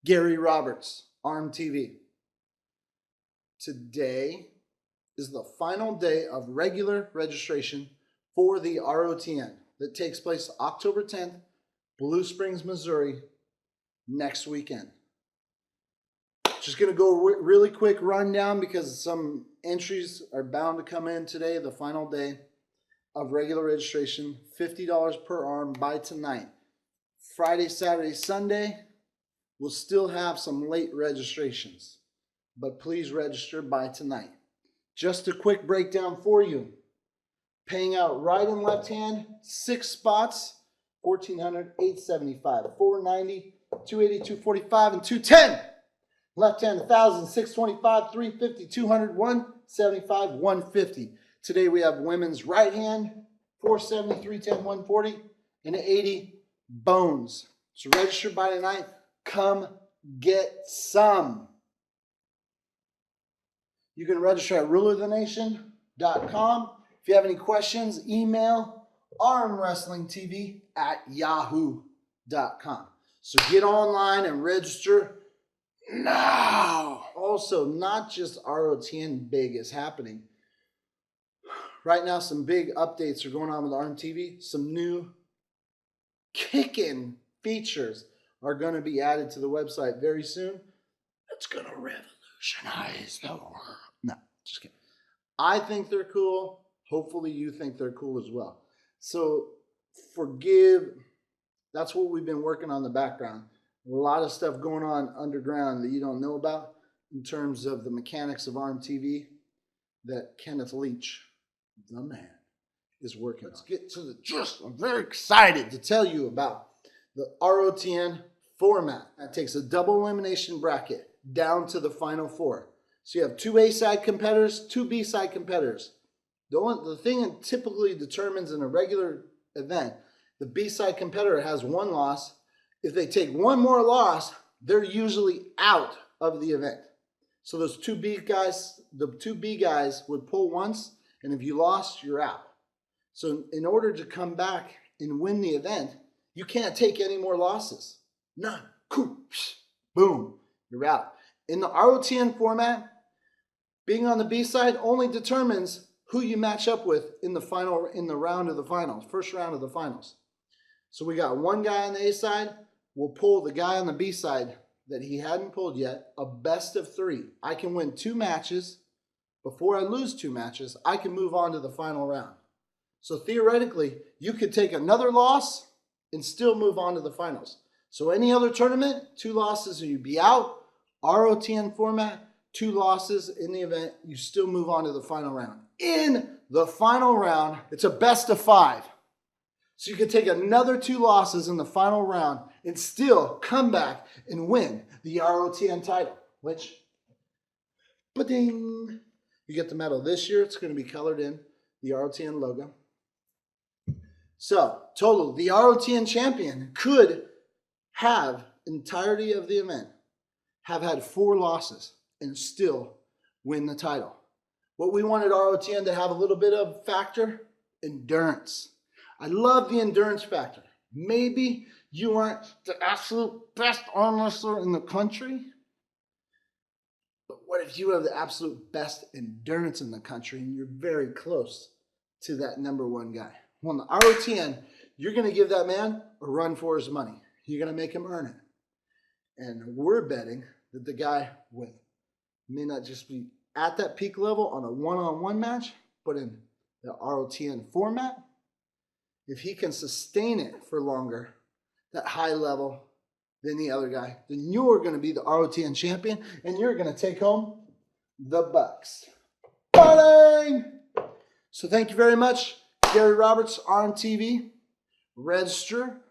Gary Roberts, Arm TV. Today is the final day of regular registration for the ROTN that takes place October 10th, Blue Springs, Missouri, next weekend. Just going to go really quick rundown because some entries are bound to come in today, the final day of regular registration, $50 per arm by tonight. Friday, Saturday, Sunday, we'll still have some late registrations, but please register by tonight. Just a quick breakdown for you. Paying out right and left hand, 6 spots, $1,400, $875, $490, $280, $245, and $210. Left hand, $1,000, $625, $350, $200, $175, $150. Today we have women's right hand, $470, $310, $140, and $80 bones. So register by tonight. Come get some. You can register at rulerthenation.com. If you have any questions, email armwrestlingtv@yahoo.com. So get online and register now. Also, not just ROTN big is happening. Right now, some big updates are going on with Arm TV. Some new kicking features are going to be added to the website very soon. It's going to revolutionize the world. No, just kidding. I think they're cool. Hopefully you think they're cool as well. So that's what we've been working on in the background. A lot of stuff going on underground that you don't know about in terms of the mechanics of Arm TV that Kenneth Leach, the man, is working on. Let's get to the gist. I'm very excited to tell you about the ROTN format. That takes a double elimination bracket down to the final 4. So you have 2 A-side competitors, 2 B-side competitors. The thing that typically determines in a regular event, the B-side competitor has 1 loss. If they take 1 more loss, they're usually out of the event. So those 2 B guys, the 2 B guys would pull once, and if you lost, you're out. So in order to come back and win the event, you can't take any more losses. None. Boom. You're out. In the ROTN format, being on the B side only determines who you match up with in the round of the finals, first round of the finals. So we got 1 guy on the A side. We'll pull the guy on the B side that he hadn't pulled yet, a best of 3. I can win 2 matches. Before I lose 2 matches, I can move on to the final round. So theoretically, you could take another loss and still move on to the finals. So any other tournament, 2 losses and you'd be out. ROTN format, 2 losses in the event, you still move on to the final round. In the final round, it's a best of 5. So you could take another 2 losses in the final round and still come back and win the ROTN title, which, ba-ding, you get the medal. This year, it's going to be colored in the ROTN logo. So, total, the ROTN champion could have, entirety of the event, have had 4 losses and still win the title. What we wanted ROTN to have a little bit of factor, endurance. I love the endurance factor. Maybe you aren't the absolute best arm wrestler in the country, but what if you have the absolute best endurance in the country and you're very close to that #1 guy? Well, in the ROTN, you're going to give that man a run for his money. You're going to make him earn it. And we're betting that the guy may not just be at that peak level on a one-on-one match, but in the ROTN format, if he can sustain it for longer, that high level than the other guy, then you're going to be the ROTN champion and you're going to take home the bucks. Bang! So thank you very much, Gary Roberts, Arm TV. Register